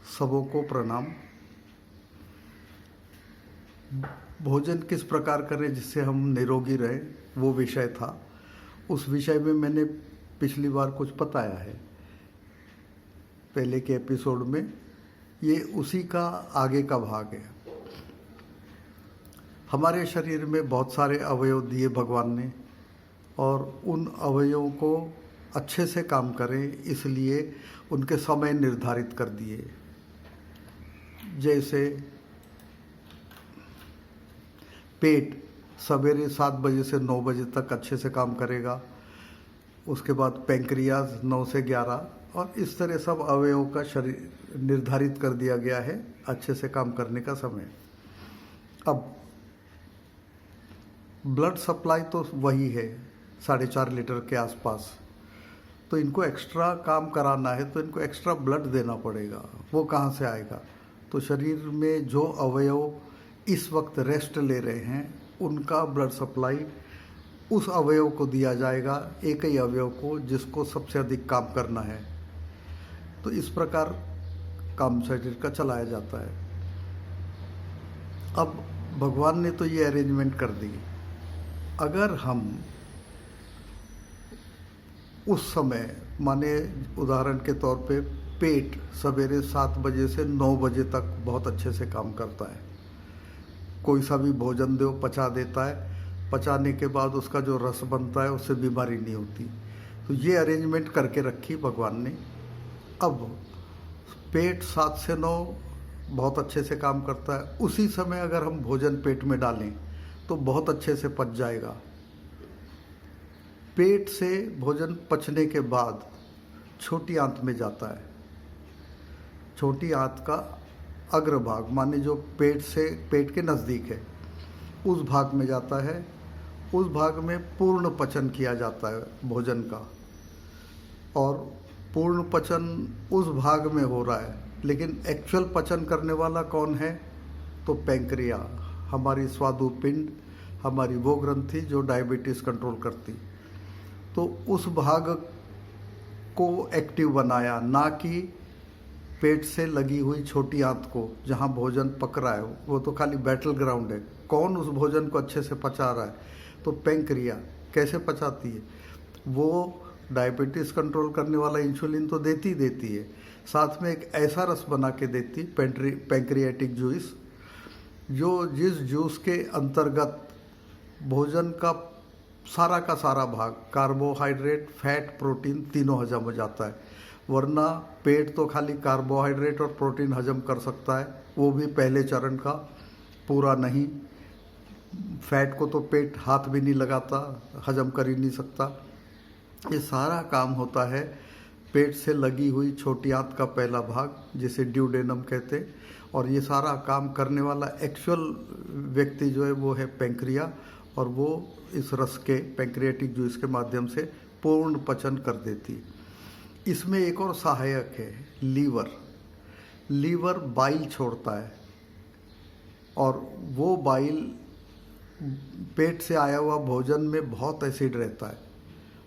सबों को प्रणाम। भोजन किस प्रकार करें जिससे हम निरोगी रहें, वो विषय था। उस विषय में मैंने पिछली बार कुछ बताया है पहले के एपिसोड में। ये उसी का आगे का भाग है। हमारे शरीर में बहुत सारे अवयव दिए भगवान ने, और उन अवयवों को अच्छे से काम करें इसलिए उनके समय निर्धारित कर दिए। जैसे पेट सवेरे 7 बजे से 9 बजे तक अच्छे से काम करेगा, उसके बाद पैंक्रियाज 9 से 11, और इस तरह सब अवयवों का शरीर निर्धारित कर दिया गया है अच्छे से काम करने का समय। अब ब्लड सप्लाई तो वही है 4.5 लीटर के आसपास, तो इनको एक्स्ट्रा काम कराना है तो इनको एक्स्ट्रा ब्लड देना पड़ेगा। वो कहाँ से आएगा? तो शरीर में जो अवयव इस वक्त रेस्ट ले रहे हैं उनका ब्लड सप्लाई उस अवयव को दिया जाएगा, एक ही अवयव को जिसको सबसे अधिक काम करना है। तो इस प्रकार काम शरीर का चलाया जाता है। अब भगवान ने तो ये अरेंजमेंट कर दी। अगर हम उस समय, माने उदाहरण के तौर पे, पेट सवेरे 7 बजे से 9 बजे तक बहुत अच्छे से काम करता है। कोई सा भी भोजन दो पचा देता है, पचाने के बाद उसका जो रस बनता है उससे बीमारी नहीं होती। तो ये अरेंजमेंट करके रखी भगवान ने। अब पेट 7 से 9 बहुत अच्छे से काम करता है। उसी समय अगर हम भोजन पेट में डालें तो बहुत अच्छे से पच जाएगा। पेट से भोजन पचने के बाद छोटी आंत में जाता है। छोटी आंत का अग्रभाग, माने जो पेट के नज़दीक है, उस भाग में जाता है। उस भाग में पूर्ण पचन किया जाता है भोजन का, और पूर्ण पचन उस भाग में हो रहा है। लेकिन एक्चुअल पचन करने वाला कौन है? तो पैंक्रिया, हमारी स्वादुपिंड, हमारी वो ग्रंथि जो डायबिटीज़ कंट्रोल करती। तो उस भाग को एक्टिव बनाया, ना कि पेट से लगी हुई छोटी आंत को जहाँ भोजन पक रहा है। वो तो खाली बैटल ग्राउंड है। कौन उस भोजन को अच्छे से पचा रहा है? तो पैंक्रिया कैसे पचाती है? वो डायबिटीज़ कंट्रोल करने वाला इंसुलिन तो देती है, साथ में एक ऐसा रस बना के देती, पैंक्रियाटिक जूस, जो जिस जूस के अंतर्गत भोजन का सारा भाग, कार्बोहाइड्रेट, फैट, प्रोटीन तीनों हजम हो जाता है। वरना पेट तो खाली कार्बोहाइड्रेट और प्रोटीन हजम कर सकता है, वो भी पहले चरण का, पूरा नहीं। फैट को तो पेट हाथ भी नहीं लगाता, हजम कर ही नहीं सकता। ये सारा काम होता है पेट से लगी हुई छोटी आंत का पहला भाग, जिसे ड्यूडेनम कहते हैं। और ये सारा काम करने वाला एक्चुअल व्यक्ति जो है वो है पैंक्रिया, और वो इस रस के, पैंक्रियाटिक जूस के माध्यम से पूर्ण पचन कर देती। इसमें एक और सहायक है, लीवर। लीवर बाइल छोड़ता है, और वो बाइल पेट से आया हुआ भोजन में बहुत एसिड रहता है,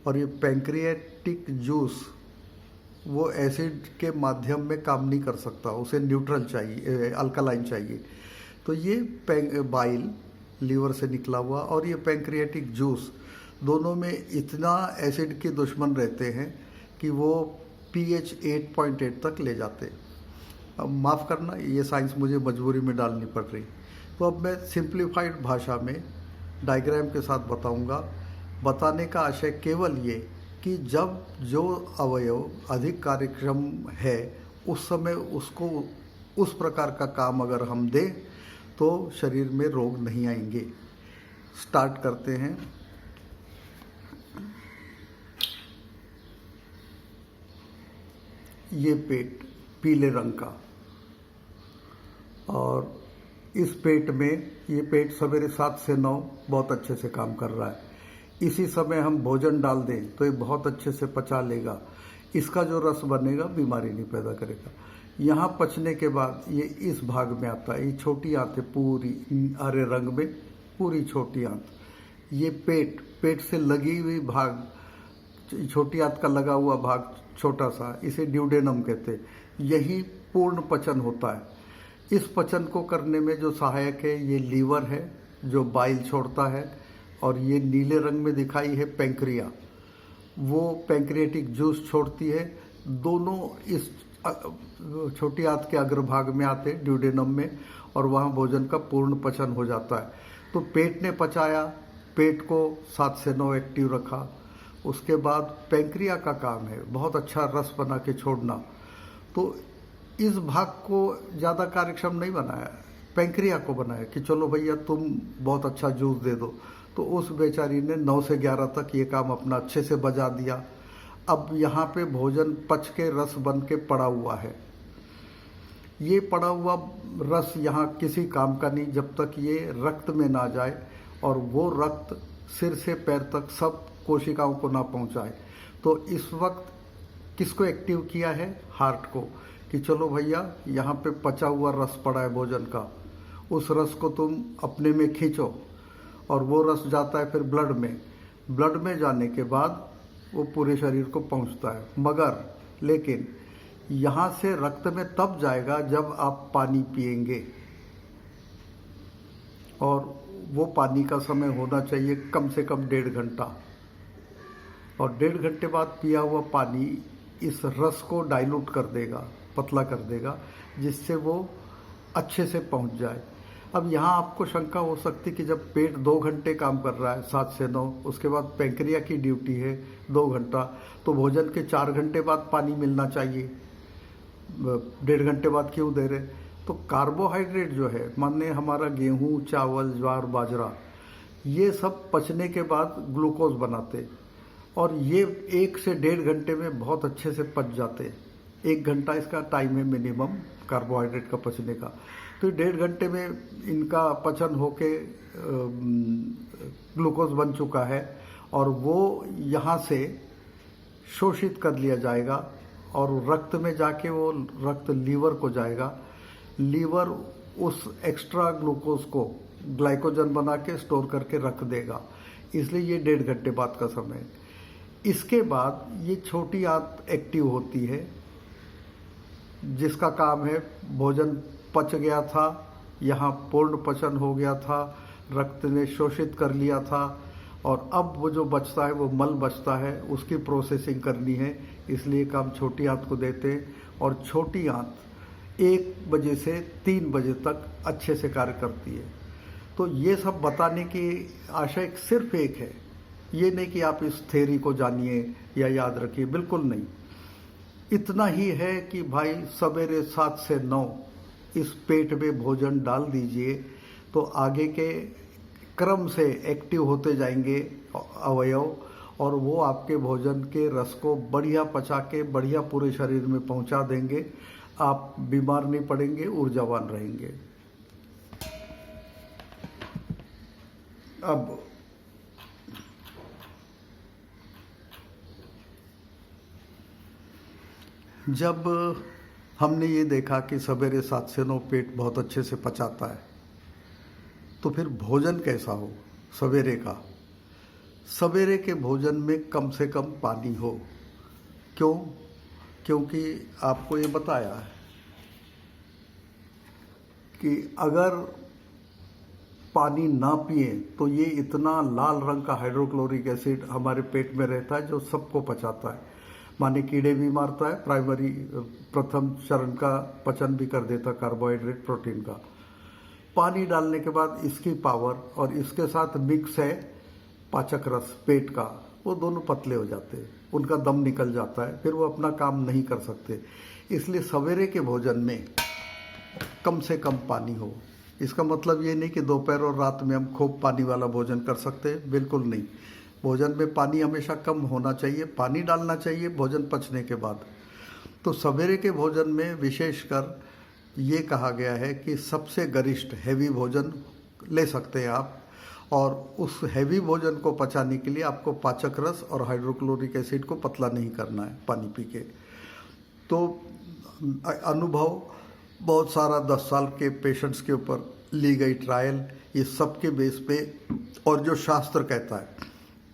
और ये पैंक्रियाटिक जूस वो एसिड के माध्यम में काम नहीं कर सकता, उसे न्यूट्रल चाहिए, अल्कलाइन चाहिए। तो ये बाइल लीवर से निकला हुआ और ये पैंक्रियाटिक जूस, दोनों में इतना एसिड के दुश्मन रहते हैं कि वो pH 8.8 तक ले जाते। अब माफ़ करना, ये साइंस मुझे मजबूरी में डालनी पड़ रही। तो अब मैं सिंप्लीफाइड भाषा में डायग्राम के साथ बताऊंगा। बताने का आशय केवल ये कि जब जो अवयव अधिक कार्यक्षम है उस समय उसको उस प्रकार का काम अगर हम दें तो शरीर में रोग नहीं आएंगे। स्टार्ट करते हैं। ये पेट पीले रंग का, और इस पेट में, ये पेट सवेरे 7 से 9 बहुत अच्छे से काम कर रहा है। इसी समय हम भोजन डाल दें तो ये बहुत अच्छे से पचा लेगा। इसका जो रस बनेगा बीमारी नहीं पैदा करेगा। यहाँ पचने के बाद ये इस भाग में आता है। ये छोटी आंत है, पूरी हरे रंग में, पूरी छोटी आंत। ये पेट से लगी हुई भाग, छोटी आंत का लगा हुआ भाग छोटा सा, इसे ड्यूडेनम कहते हैं, यही पूर्ण पचन होता है। इस पचन को करने में जो सहायक है ये लीवर है जो बाइल छोड़ता है, और ये नीले रंग में दिखाई है पैंक्रिया, वो पैंक्रियाटिक जूस छोड़ती है। दोनों इस छोटी आंत के अग्रभाग में आते हैं, ड्यूडेनम में, और वहाँ भोजन का पूर्ण पचन हो जाता है। तो पेट ने पचाया, पेट को 7 से 9 एक्टिव रखा। उसके बाद पैंक्रिया का काम है बहुत अच्छा रस बना के छोड़ना। तो इस भाग को ज़्यादा कार्यक्षम नहीं बनाया, पैंक्रिया को बनाया कि चलो भैया तुम बहुत अच्छा जूस दे दो। तो उस बेचारी ने 9 से 11 तक ये काम अपना अच्छे से बजा दिया। अब यहाँ पे भोजन पच के रस बन के पड़ा हुआ है। ये पड़ा हुआ रस यहाँ किसी काम का नहीं जब तक ये रक्त में ना जाए, और वो रक्त सिर से पैर तक सब कोशिकाओं को ना पहुँचाए। तो इस वक्त किसको एक्टिव किया है? हार्ट को, कि चलो भैया यहाँ पे पचा हुआ रस पड़ा है भोजन का, उस रस को तुम अपने में खींचो, और वो रस जाता है फिर ब्लड में। ब्लड में जाने के बाद वो पूरे शरीर को पहुँचता है। मगर लेकिन यहाँ से रक्त में तब जाएगा जब आप पानी पिएंगे, और वो पानी का समय होना चाहिए कम से कम 1.5 घंटा, और 1.5 घंटे बाद पिया हुआ पानी इस रस को डाइल्यूट कर देगा, पतला कर देगा, जिससे वो अच्छे से पहुंच जाए। अब यहाँ आपको शंका हो सकती कि जब पेट 2 घंटे काम कर रहा है 7 से 9, उसके बाद पैंक्रिया की ड्यूटी है 2 घंटा, तो भोजन के 4 घंटे बाद पानी मिलना चाहिए, 1.5 घंटे बाद क्यों दे रहे? तो कार्बोहाइड्रेट जो है, माने हमारा गेहूँ, चावल, ज्वार, बाजरा, ये सब पचने के बाद ग्लूकोज बनाते, और ये 1 से 1.5 घंटे में बहुत अच्छे से पच जाते। 1 घंटा इसका टाइम है मिनिमम कार्बोहाइड्रेट का पचने का। तो 1.5 घंटे में इनका पचन होके ग्लूकोज बन चुका है, और वो यहाँ से शोषित कर लिया जाएगा, और रक्त में जाके वो रक्त लीवर को जाएगा। लीवर उस एक्स्ट्रा ग्लूकोज को ग्लाइकोजन बना के स्टोर करके रख देगा, इसलिए ये 1.5 घंटे बाद का समय है। इसके बाद ये छोटी आंत एक्टिव होती है, जिसका काम है भोजन पच गया था, यहाँ पूर्ण पचन हो गया था, रक्त ने शोषित कर लिया था, और अब वो जो बचता है वो मल बचता है, उसकी प्रोसेसिंग करनी है, इसलिए काम छोटी आंत को देते हैं। और छोटी आंत 1 बजे से 3 बजे तक अच्छे से कार्य करती है। तो ये सब बताने की आशय सिर्फ एक है, ये नहीं कि आप इस थ्योरी को जानिए या याद रखिए, बिल्कुल नहीं। इतना ही है कि भाई सवेरे 7 से 9 इस पेट में भोजन डाल दीजिए, तो आगे के क्रम से एक्टिव होते जाएंगे अवयव, और वो आपके भोजन के रस को बढ़िया पचा के बढ़िया पूरे शरीर में पहुंचा देंगे। आप बीमार नहीं पड़ेंगे, ऊर्जावान रहेंगे। अब जब हमने ये देखा कि सवेरे 7 से 9 पेट बहुत अच्छे से पचाता है, तो फिर भोजन कैसा हो सवेरे का? सवेरे के भोजन में कम से कम पानी हो। क्यों? क्योंकि आपको ये बताया है कि अगर पानी ना पिए तो ये इतना लाल रंग का हाइड्रोक्लोरिक एसिड हमारे पेट में रहता है जो सबको पचाता है, माने कीड़े भी मारता है, प्राइमरी प्रथम चरण का पचन भी कर देता कार्बोहाइड्रेट प्रोटीन का। पानी डालने के बाद इसकी पावर और इसके साथ मिक्स है पाचक रस पेट का, वो दोनों पतले हो जाते हैं, उनका दम निकल जाता है, फिर वो अपना काम नहीं कर सकते। इसलिए सवेरे के भोजन में कम से कम पानी हो। इसका मतलब ये नहीं कि दोपहर और रात में हम खूब पानी वाला भोजन कर सकते हैं, बिल्कुल नहीं। भोजन में पानी हमेशा कम होना चाहिए, पानी डालना चाहिए भोजन पचने के बाद। तो सवेरे के भोजन में विशेषकर ये कहा गया है कि सबसे गरिष्ठ हैवी भोजन ले सकते हैं आप, और उस हैवी भोजन को पचाने के लिए आपको पाचक रस और हाइड्रोक्लोरिक एसिड को पतला नहीं करना है पानी पी के। तो अनुभव बहुत सारा 10 साल के पेशेंट्स के ऊपर ली गई ट्रायल, ये सबके बेस पे, और जो शास्त्र कहता है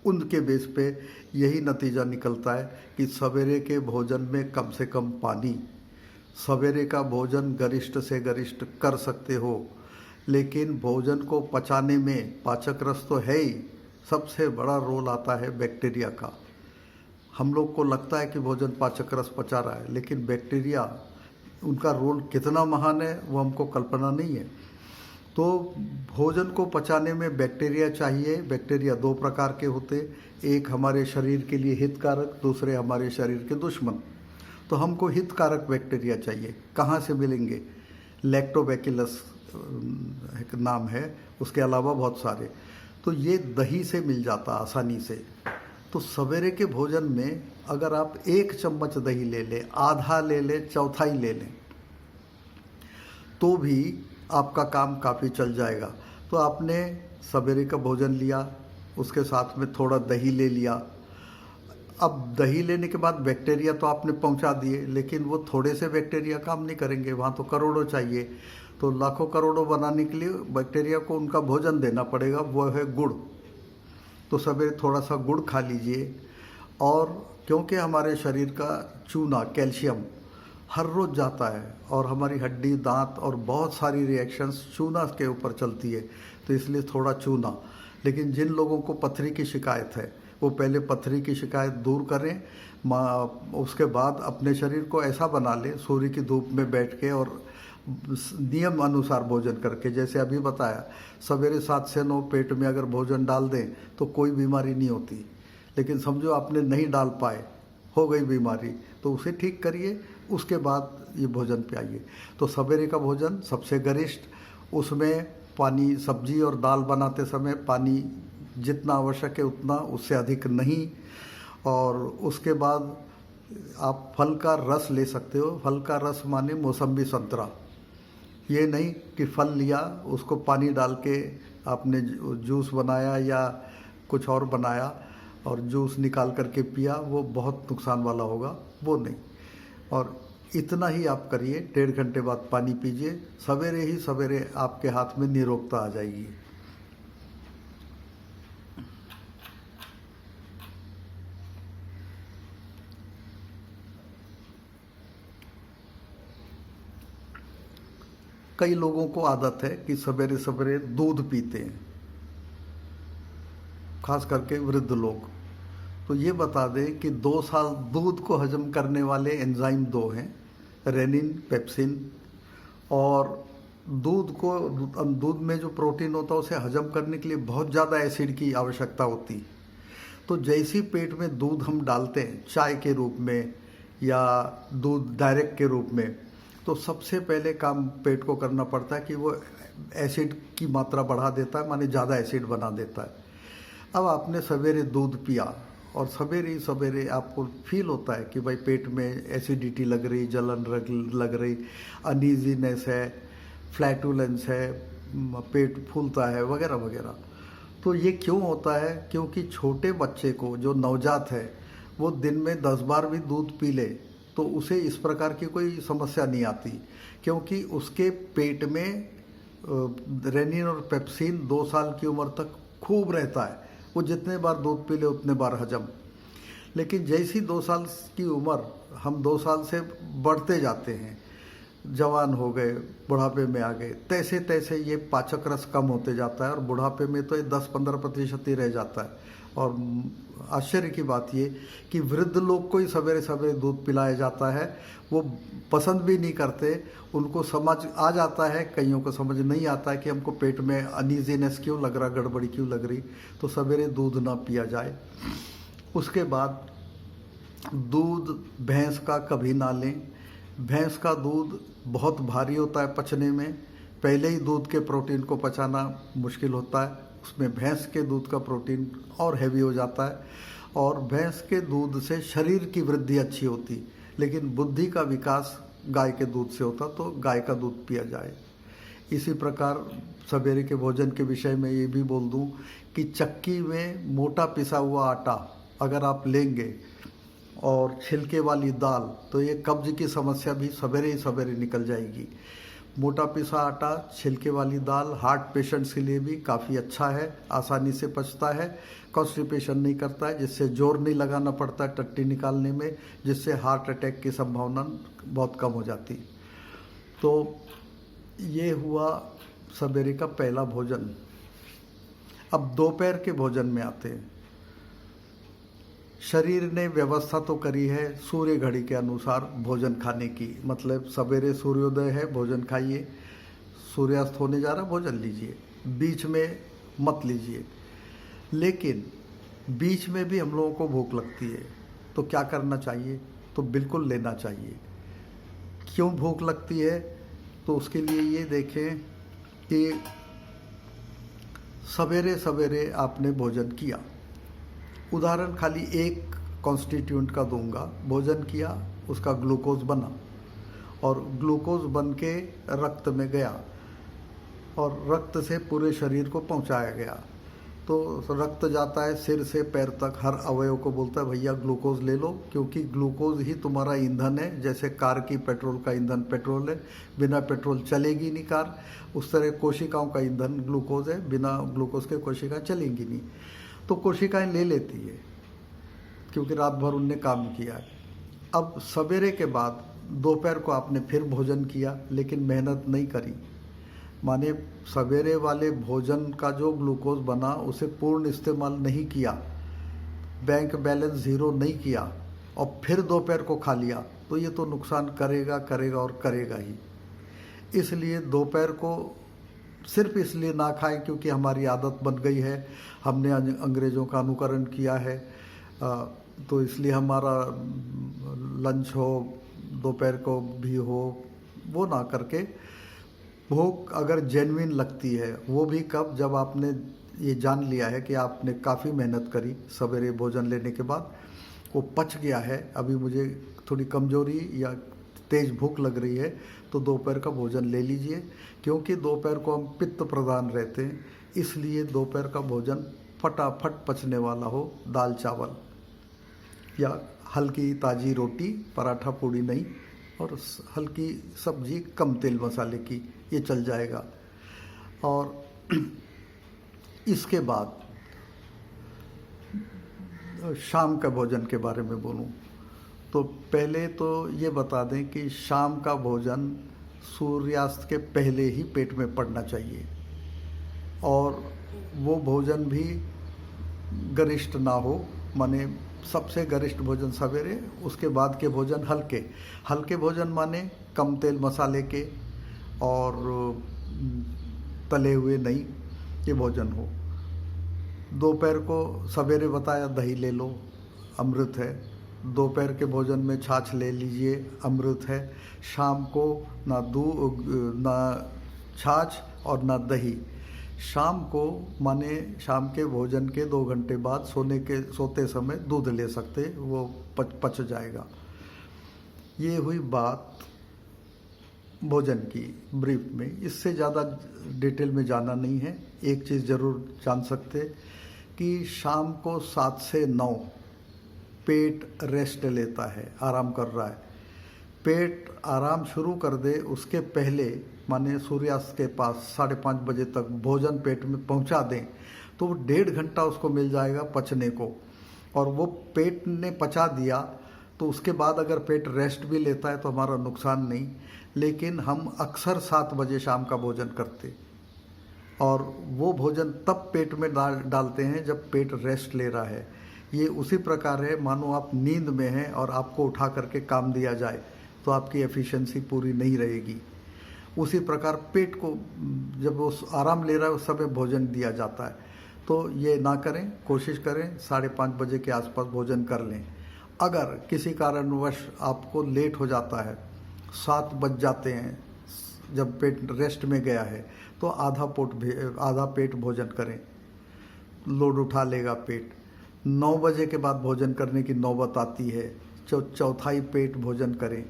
उनके बेस पे यही नतीजा निकलता है कि सवेरे के भोजन में कम से कम पानी, सवेरे का भोजन गरिष्ठ से गरिष्ठ कर सकते हो, लेकिन भोजन को पचाने में पाचक रस तो है ही, सबसे बड़ा रोल आता है बैक्टीरिया का। हम लोग को लगता है कि भोजन पाचक रस पचा रहा है, लेकिन बैक्टीरिया, उनका रोल कितना महान है वो हमको कल्पना नहीं है। तो भोजन को पचाने में बैक्टीरिया चाहिए। बैक्टीरिया दो प्रकार के होते, एक हमारे शरीर के लिए हितकारक, दूसरे हमारे शरीर के दुश्मन। तो हमको हितकारक बैक्टीरिया चाहिए। कहाँ से मिलेंगे? लैक्टोबैसिलस एक नाम है, उसके अलावा बहुत सारे। तो ये दही से मिल जाता आसानी से। तो सवेरे के भोजन में अगर आप 1 चम्मच दही ले लें, आधा ले लें, चौथाई ले लें, तो भी आपका काम काफ़ी चल जाएगा। तो आपने सवेरे का भोजन लिया, उसके साथ में थोड़ा दही ले लिया। अब दही लेने के बाद बैक्टीरिया तो आपने पहुंचा दिए, लेकिन वो थोड़े से बैक्टीरिया काम नहीं करेंगे, वहाँ तो करोड़ों चाहिए। तो लाखों करोड़ों बनाने के लिए बैक्टीरिया को उनका भोजन देना पड़ेगा, वो है गुड़। तो सवेरे थोड़ा सा गुड़ खा लीजिए। और क्योंकि हमारे शरीर का चूना, कैल्शियम हर रोज़ जाता है और हमारी हड्डी, दांत और बहुत सारी रिएक्शंस चूना के ऊपर चलती है, तो इसलिए थोड़ा चूना। लेकिन जिन लोगों को पथरी की शिकायत है वो पहले पथरी की शिकायत दूर करें, उसके बाद अपने शरीर को ऐसा बना लें सूर्य की धूप में बैठ के और नियम अनुसार भोजन करके। जैसे अभी बताया, सवेरे 7 से 9 पेट में अगर भोजन डाल दें तो कोई बीमारी नहीं होती। लेकिन समझो आपने नहीं डाल पाए, हो गई बीमारी, तो उसे ठीक करिए, उसके बाद ये भोजन पे आइए। तो सवेरे का भोजन सबसे गरिष्ठ, उसमें पानी, सब्जी और दाल बनाते समय पानी जितना आवश्यक है उतना, उससे अधिक नहीं। और उसके बाद आप फल का रस ले सकते हो। फल का रस माने मौसम्बी, संतरा। ये नहीं कि फल लिया, उसको पानी डाल के आपने जूस बनाया या कुछ और बनाया और जूस निकाल करके पिया, वो बहुत नुकसान वाला होगा, वो नहीं। और इतना ही आप करिए, 1.5 घंटे बाद पानी पीजिए, सवेरे ही सवेरे आपके हाथ में निरोगता आ जाएगी। कई लोगों को आदत है कि सवेरे सवेरे दूध पीते हैं, खास करके वृद्ध लोग। तो ये बता दें कि 2 साल दूध को हजम करने वाले एंजाइम 2 हैं, रेनिन, पेप्सिन। और दूध में जो प्रोटीन होता है उसे हजम करने के लिए बहुत ज़्यादा एसिड की आवश्यकता होती है। तो जैसी पेट में दूध हम डालते हैं, चाय के रूप में या दूध डायरेक्ट के रूप में, तो सबसे पहले काम पेट को करना पड़ता है कि वो एसिड की मात्रा बढ़ा देता है, माने ज़्यादा एसिड बना देता है। अब आपने सवेरे दूध पिया और सवेरे ही सवेरे आपको फील होता है कि भाई पेट में एसिडिटी लग रही, जलन लग रही, अनईजीनेस है, फ्लैटुलेंस है, पेट फूलता है वगैरह वगैरह। तो ये क्यों होता है? क्योंकि छोटे बच्चे को, जो नवजात है, वो दिन में 10 बार भी दूध पी ले तो उसे इस प्रकार की कोई समस्या नहीं आती, क्योंकि उसके पेट में रेनिन और पेप्सिन 2 साल की उम्र तक खूब रहता है। वो जितने बार दूध पी ले उतने बार हजम। लेकिन जैसी 2 साल की उम्र, हम 2 साल से बढ़ते जाते हैं, जवान हो गए, बुढ़ापे में आ गए, तैसे तैसे ये पाचक रस कम होते जाता है और बुढ़ापे में तो ये 10-15% ही रह जाता है। और आश्चर्य की बात ये कि वृद्ध लोग को ही सवेरे सवेरे दूध पिलाया जाता है। वो पसंद भी नहीं करते, उनको समझ आ जाता है, कईयों को समझ नहीं आता है कि हमको पेट में अनईजीनेस क्यों लग रहा, गड़बड़ी क्यों लग रही, तो सवेरे दूध ना पिया जाए। उसके बाद दूध भैंस का कभी ना लें। भैंस का दूध बहुत भारी होता है पचने में, पहले ही दूध के प्रोटीन को पचाना मुश्किल होता है, उसमें भैंस के दूध का प्रोटीन और हैवी हो जाता है। और भैंस के दूध से शरीर की वृद्धि अच्छी होती, लेकिन बुद्धि का विकास गाय के दूध से होता, तो गाय का दूध पिया जाए। इसी प्रकार सवेरे के भोजन के विषय में ये भी बोल दूं कि चक्की में मोटा पिसा हुआ आटा अगर आप लेंगे और छिलके वाली दाल, तो ये कब्ज की समस्या भी सवेरे ही सवेरे निकल जाएगी। मोटा पिसा आटा, छिलके वाली दाल हार्ट पेशेंट्स के लिए भी काफ़ी अच्छा है, आसानी से पचता है, कॉन्स्टिपेशन नहीं करता है, जिससे जोर नहीं लगाना पड़ता है टट्टी निकालने में, जिससे हार्ट अटैक की संभावना बहुत कम हो जाती। तो ये हुआ सवेरे का पहला भोजन। अब दोपहर के भोजन में आते हैं। शरीर ने व्यवस्था तो करी है सूर्य घड़ी के अनुसार भोजन खाने की, मतलब सवेरे सूर्योदय है भोजन खाइए, सूर्यास्त होने जा रहा भोजन लीजिए, बीच में मत लीजिए। लेकिन बीच में भी हम लोगों को भूख लगती है तो क्या करना चाहिए? तो बिल्कुल लेना चाहिए। क्यों भूख लगती है? तो उसके लिए ये देखें कि सवेरे सवेरे आपने भोजन किया, उदाहरण खाली एक कॉन्स्टिट्यूएंट का दूंगा, भोजन किया, उसका ग्लूकोज बना और ग्लूकोज बन के रक्त में गया और रक्त से पूरे शरीर को पहुंचाया गया। तो रक्त जाता है सिर से पैर तक, हर अवयव को बोलता है भैया ग्लूकोज ले लो, क्योंकि ग्लूकोज ही तुम्हारा ईंधन है। जैसे कार की पेट्रोल का ईंधन पेट्रोल है, बिना पेट्रोल चलेगी नहीं कार, उस तरह कोशिकाओं का ईंधन ग्लूकोज है, बिना ग्लूकोज के कोशिकाएं चलेंगी नहीं। तो कोशिकाएं ले लेती है क्योंकि रात भर उनने काम किया है। अब सवेरे के बाद दोपहर को आपने फिर भोजन किया लेकिन मेहनत नहीं करी, माने सवेरे वाले भोजन का जो ग्लूकोज बना उसे पूर्ण इस्तेमाल नहीं किया, बैंक बैलेंस ज़ीरो नहीं किया और फिर दोपहर को खा लिया, तो ये तो नुकसान करेगा करेगा और करेगा ही। इसलिए दोपहर को सिर्फ इसलिए ना खाएं क्योंकि हमारी आदत बन गई है, हमने अंग्रेज़ों का अनुकरण किया है, तो इसलिए हमारा लंच हो दोपहर को भी हो, वो ना करके भूख अगर जेन्युइन लगती है वो भी कब, जब आपने ये जान लिया है कि आपने काफ़ी मेहनत करी, सवेरे भोजन लेने के बाद वो पच गया है, अभी मुझे थोड़ी कमजोरी या तेज़ भूख लग रही है, तो दोपहर का भोजन ले लीजिए। क्योंकि दोपहर को हम पित्त प्रधान रहते हैं, इसलिए दोपहर का भोजन फटाफट पचने वाला हो, दाल चावल या हल्की ताज़ी रोटी, पराठा पूड़ी नहीं, और हल्की सब्जी कम तेल मसाले की, ये चल जाएगा। और इसके बाद शाम का भोजन के बारे में बोलूं तो पहले तो ये बता दें कि शाम का भोजन सूर्यास्त के पहले ही पेट में पड़ना चाहिए और वो भोजन भी गरिष्ठ ना हो, माने सबसे गरिष्ठ भोजन सवेरे, उसके बाद के भोजन हल्के हल्के भोजन माने कम तेल मसाले के और तले हुए नहीं, ये भोजन हो। दोपहर को सवेरे बताया दही ले लो, अमृत है, दोपहर के भोजन में छाछ ले लीजिए, अमृत है। शाम को ना दूध ना छाछ और ना दही, शाम को माने शाम के भोजन के 2 घंटे बाद सोते समय दूध ले सकते, वो पच जाएगा। ये हुई बात भोजन की ब्रीफ में, इससे ज़्यादा डिटेल में जाना नहीं है। एक चीज़ ज़रूर जान सकते कि शाम को 7 से 9 पेट रेस्ट लेता है, आराम कर रहा है। पेट आराम शुरू कर दे उसके पहले, माने सूर्यास्त के पास 5:30 बजे तक भोजन पेट में पहुंचा दें तो 1.5 घंटा उसको मिल जाएगा पचने को, और वो पेट ने पचा दिया तो उसके बाद अगर पेट रेस्ट भी लेता है तो हमारा नुकसान नहीं। लेकिन हम अक्सर 7 बजे शाम का भोजन करते और वो भोजन तब पेट में डालते हैं जब पेट रेस्ट ले रहा है। ये उसी प्रकार है मानो आप नींद में हैं और आपको उठा करके काम दिया जाए तो आपकी एफिशिएंसी पूरी नहीं रहेगी। उसी प्रकार पेट को जब वो आराम ले रहा है उस समय भोजन दिया जाता है। तो ये ना करें, कोशिश करें 5:30 बजे के आसपास भोजन कर लें। अगर किसी कारणवश आपको लेट हो जाता है, 7 बज जाते हैं जब पेट रेस्ट में गया है, तो आधा पेट भोजन करें, लोड उठा लेगा पेट। 9 बजे के बाद भोजन करने की नौबत आती है, चौथाई पेट भोजन करें।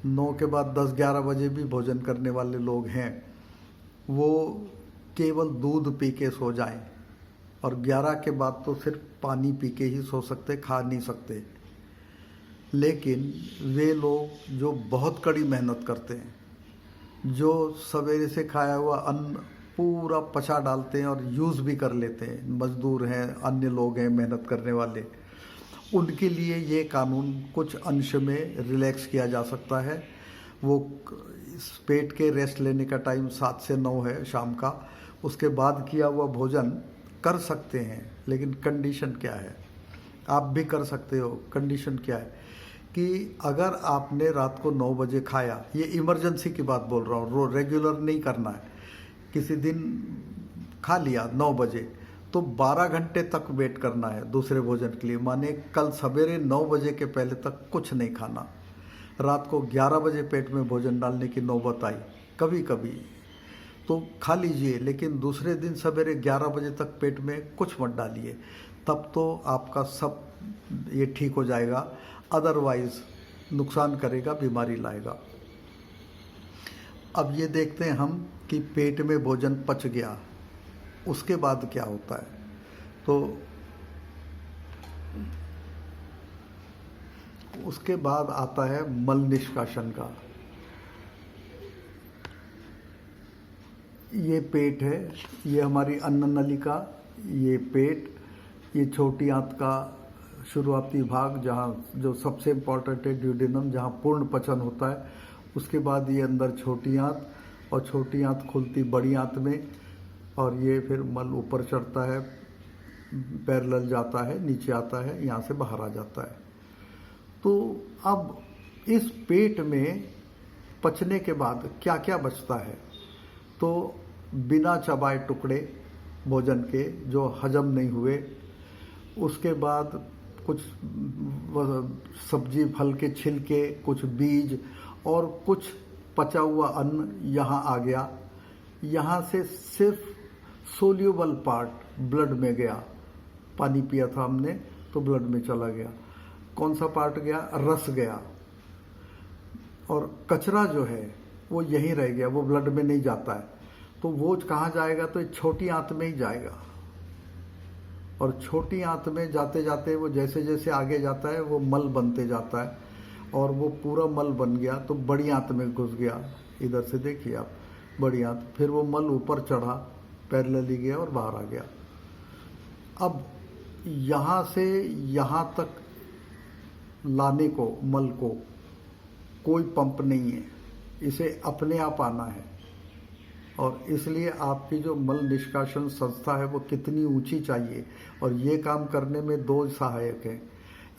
9 के बाद 10-11 बजे भी भोजन करने वाले लोग हैं, वो केवल दूध पी के सो जाएं, और 11 के बाद तो सिर्फ पानी पी के ही सो सकते, खा नहीं सकते। लेकिन वे लोग जो बहुत कड़ी मेहनत करते हैं, जो सवेरे से खाया हुआ अन्न पूरा पचा डालते हैं और यूज़ भी कर लेते हैं, मजदूर हैं, अन्य लोग हैं मेहनत करने वाले, उनके लिए ये कानून कुछ अंश में रिलैक्स किया जा सकता है। वो पेट के रेस्ट लेने का टाइम 7 से 9 है शाम का, उसके बाद किया हुआ भोजन कर सकते हैं, लेकिन कंडीशन क्या है? आप भी कर सकते हो। कंडीशन क्या है कि अगर आपने रात को 9 बजे खाया, ये इमरजेंसी की बात बोल रहा हूँ, रेगुलर नहीं करना है, किसी दिन खा लिया 9 बजे तो 12 घंटे तक वेट करना है दूसरे भोजन के लिए। माने कल सवेरे 9 बजे के पहले तक कुछ नहीं खाना। रात को 11 बजे पेट में भोजन डालने की नौबत आई कभी कभी तो खा लीजिए, लेकिन दूसरे दिन सवेरे 11 बजे तक पेट में कुछ मत डालिए, तब तो आपका सब ये ठीक हो जाएगा। अदरवाइज नुकसान करेगा, बीमारी लाएगा। अब ये देखते हैं हम कि पेट में भोजन पच गया, उसके बाद क्या होता है। तो उसके बाद आता है मल निष्कासन का। ये पेट है, ये हमारी अन्न नलिका, ये पेट, ये छोटी आंत का शुरुआती भाग जहाँ जो सबसे इम्पोर्टेंट है, ड्यूडेनम, जहाँ पूर्ण पचन होता है। उसके बाद ये अंदर छोटी आंत, और छोटी आंत खुलती बड़ी आंत में, और ये फिर मल ऊपर चढ़ता है, पैरेलल जाता है, नीचे आता है, यहाँ से बाहर आ जाता है। तो अब इस पेट में पचने के बाद क्या क्या बचता है? तो बिना चबाए टुकड़े भोजन के जो हजम नहीं हुए, उसके बाद कुछ सब्जी फल के छिलके, कुछ बीज और कुछ पचा हुआ अन्न यहाँ आ गया। यहाँ से सिर्फ सोल्यूबल पार्ट ब्लड में गया। पानी पिया था हमने तो ब्लड में चला गया। कौन सा पार्ट गया? रस गया। और कचरा जो है वो यहीं रह गया, वो ब्लड में नहीं जाता है। तो वो कहाँ जाएगा? तो छोटी आंत में ही जाएगा। और छोटी आंत में जाते जाते वो जैसे जैसे आगे जाता है वो मल बनते जाता है, और वो पूरा मल बन गया तो बड़ी आंत में घुस गया। इधर से देखिए आप, बड़ी आंत, फिर वो मल ऊपर चढ़ा, पैरेलली गया और बाहर आ गया। अब यहाँ से यहाँ तक लाने को मल को कोई पंप नहीं है, इसे अपने आप आना है। और इसलिए आपकी जो मल निष्कासन संस्था है वो कितनी ऊंची चाहिए। और ये काम करने में 2 सहायक हैं,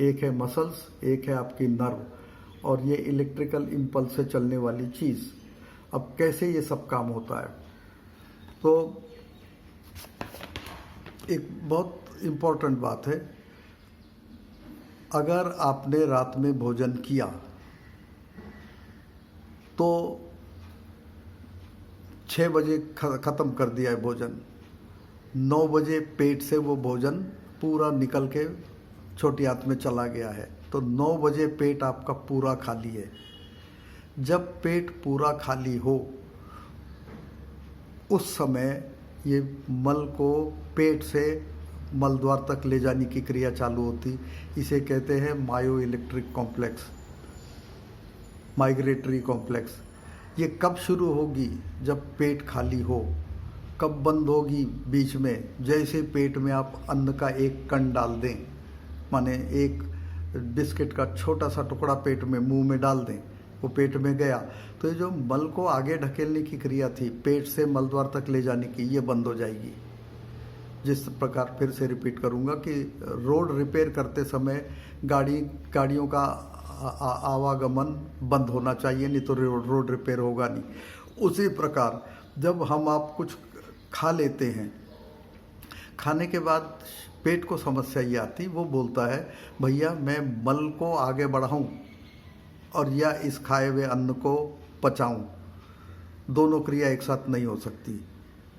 एक है मसल्स, एक है आपकी नर्व, और ये इलेक्ट्रिकल इम्पल्स से चलने वाली चीज़। अब कैसे ये सब काम होता है? तो एक बहुत इम्पोर्टेंट बात है, अगर आपने रात में भोजन किया तो 6 बजे ख़त्म कर दिया है भोजन, 9 बजे पेट से वो भोजन पूरा निकल के छोटी आंत में चला गया है, तो 9 बजे पेट आपका पूरा खाली है। जब पेट पूरा खाली हो उस समय ये मल को पेट से मल द्वार तक ले जाने की क्रिया चालू होती। इसे कहते हैं मायो इलेक्ट्रिक कॉम्प्लेक्स, माइग्रेटरी कॉम्प्लेक्स। ये कब शुरू होगी? जब पेट खाली हो। कब बंद होगी? बीच में, जैसे पेट में आप अन्न का एक कण डाल दें, माने एक बिस्किट का छोटा सा टुकड़ा पेट में मुंह में डाल दें, वो पेट में गया तो ये जो मल को आगे ढकेलने की क्रिया थी पेट से मल द्वार तक ले जाने की, ये बंद हो जाएगी। जिस प्रकार, फिर से रिपीट करूँगा कि रोड रिपेयर करते समय गाड़ियों का आवागमन बंद होना चाहिए, नहीं तो रोड रिपेयर होगा नहीं। उसी प्रकार जब हम आप कुछ खा लेते हैं, खाने के बाद पेट को समस्या ये आती, वो बोलता है भैया मैं मल को आगे बढ़ाऊं और या इस खाए हुए अन्न को पचाऊं, दोनों क्रिया एक साथ नहीं हो सकती।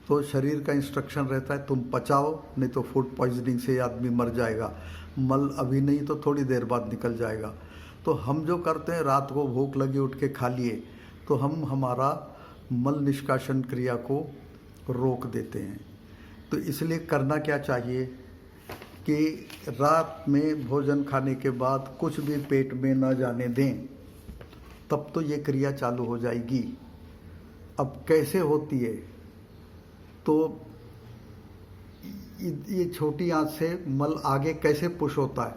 तो शरीर का इंस्ट्रक्शन रहता है तुम पचाओ, नहीं तो फूड पॉइजनिंग से आदमी मर जाएगा। मल अभी नहीं तो थोड़ी देर बाद निकल जाएगा। तो हम जो करते हैं, रात को भूख लगी उठ के खा लिए, तो हम हमारा मल निष्कासन क्रिया को रोक देते हैं। तो इसलिए करना क्या चाहिए कि रात में भोजन खाने के बाद कुछ भी पेट में न जाने दें, तब तो ये क्रिया चालू हो जाएगी। अब कैसे होती है, तो ये छोटी आंत से मल आगे कैसे पुश होता है,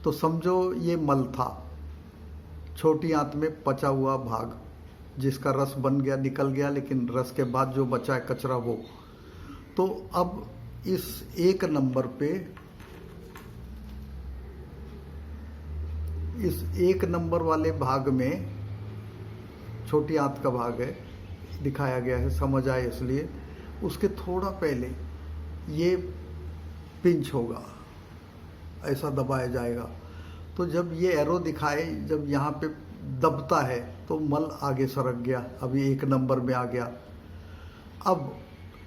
तो समझो ये मल था, छोटी आंत में पचा हुआ भाग जिसका रस बन गया, निकल गया, लेकिन रस के बाद जो बचा है कचरा वो, तो अब इस एक नंबर पे, इस एक नंबर वाले भाग में, छोटी आंत का भाग है, दिखाया गया है, समझ आए इसलिए, उसके थोड़ा पहले ये पिंच होगा, ऐसा दबाया जाएगा। तो जब ये एरो दिखाए, जब यहाँ पे दबता है तो मल आगे सरक गया, अभी एक नंबर में आ गया। अब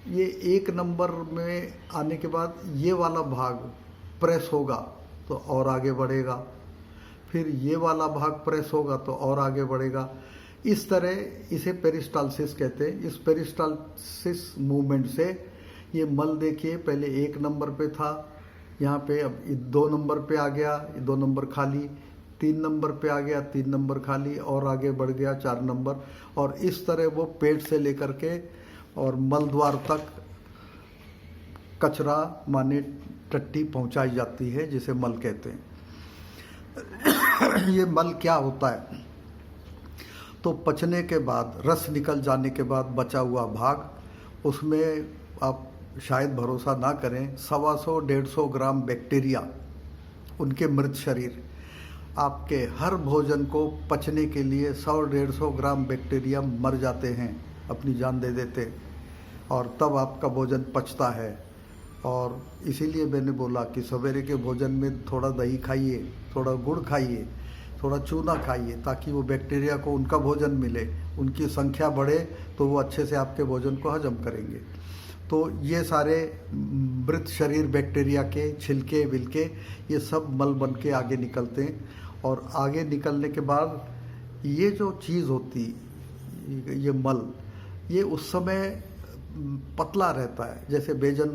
ये एक नंबर में आने के बाद ये वाला भाग प्रेस होगा तो और आगे बढ़ेगा, फिर ये वाला भाग प्रेस होगा तो और आगे बढ़ेगा। इस तरह इसे पेरिस्टालसिस कहते हैं। इस पेरिस्टालसिस मूवमेंट से ये मल देखिए पहले एक नंबर पे था, यहाँ पे अब 2 नंबर पे आ गया, 2 नंबर खाली, 3 नंबर पे आ गया, 3 नंबर खाली, और आगे बढ़ गया 4 नंबर, और इस तरह वो पेट से लेकर के और मल द्वार तक कचरा माने टट्टी पहुंचाई जाती है, जिसे मल कहते हैं। ये मल क्या होता है, तो पचने के बाद, रस निकल जाने के बाद बचा हुआ भाग, उसमें आप शायद भरोसा ना करें, 125-150 ग्राम बैक्टीरिया, उनके मृत शरीर, आपके हर भोजन को पचने के लिए 100-150 ग्राम बैक्टीरिया मर जाते हैं, अपनी जान दे देते, और तब आपका भोजन पचता है। और इसीलिए मैंने बोला कि सवेरे के भोजन में थोड़ा दही खाइए, थोड़ा गुड़ खाइए, थोड़ा चूना खाइए, ताकि वो बैक्टीरिया को उनका भोजन मिले, उनकी संख्या बढ़े तो वो अच्छे से आपके भोजन को हजम करेंगे। तो ये सारे मृत शरीर बैक्टीरिया के छिलके विलके ये सब मल बन के आगे निकलते हैं, और आगे निकलने के बाद ये जो चीज़ होती, ये मल, ये उस समय पतला रहता है, जैसे बेसन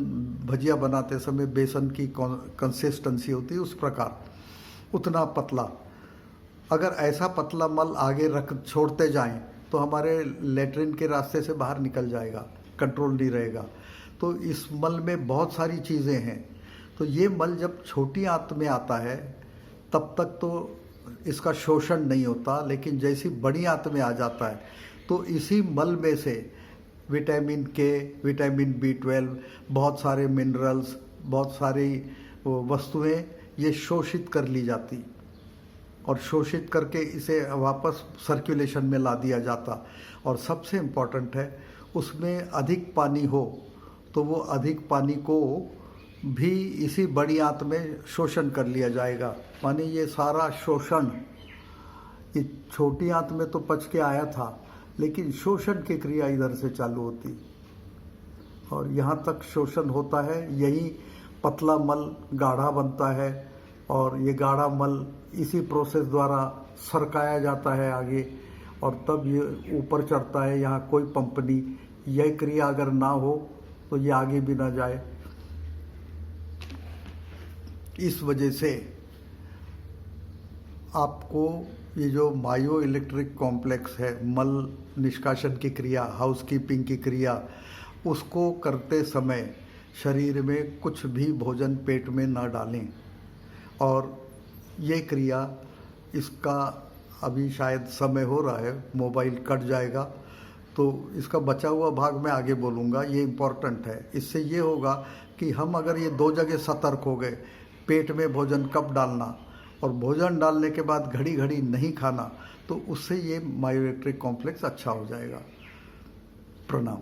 भजिया बनाते समय बेसन की कंसिस्टेंसी होती है उस प्रकार, उतना पतला। अगर ऐसा पतला मल आगे रख छोड़ते जाएं तो हमारे लेटरिन के रास्ते से बाहर निकल जाएगा, कंट्रोल नहीं रहेगा। तो इस मल में बहुत सारी चीज़ें हैं। तो ये मल जब छोटी आंत में आता है तब तक तो इसका शोषण नहीं होता, लेकिन जैसी बड़ी आंत में आ जाता है तो इसी मल में से विटामिन के, विटामिन B12, बहुत सारे मिनरल्स, बहुत सारी वस्तुएं ये शोषित कर ली जाती, और शोषित करके इसे वापस सर्कुलेशन में ला दिया जाता। और सबसे इम्पोर्टेंट है, उसमें अधिक पानी हो तो वो अधिक पानी को भी इसी बड़ी आंत में शोषण कर लिया जाएगा। माने ये सारा शोषण, ये छोटी आंत में तो पच के आया था, लेकिन शोषण की क्रिया इधर से चालू होती, और यहाँ तक शोषण होता है, यही पतला मल गाढ़ा बनता है, और ये गाढ़ा मल इसी प्रोसेस द्वारा सरकाया जाता है आगे, और तब ये ऊपर चढ़ता है। यहाँ कोई पंप नहीं, यह क्रिया अगर ना हो तो ये आगे भी ना जाए। इस वजह से आपको ये जो मायो इलेक्ट्रिक कॉम्प्लेक्स है, मल निष्कासन की क्रिया, हाउसकीपिंग की क्रिया, उसको करते समय शरीर में कुछ भी भोजन पेट में ना डालें। और ये क्रिया, इसका अभी शायद समय हो रहा है, मोबाइल कट जाएगा, तो इसका बचा हुआ भाग मैं आगे बोलूँगा, ये इम्पोर्टेंट है। इससे ये होगा कि हम अगर ये 2 जगह सतर्क हो गए, पेट में भोजन कब डालना और भोजन डालने के बाद घड़ी घड़ी नहीं खाना, तो उससे ये मायो इलेक्ट्रिक कॉम्प्लेक्स अच्छा हो जाएगा। प्रणाम।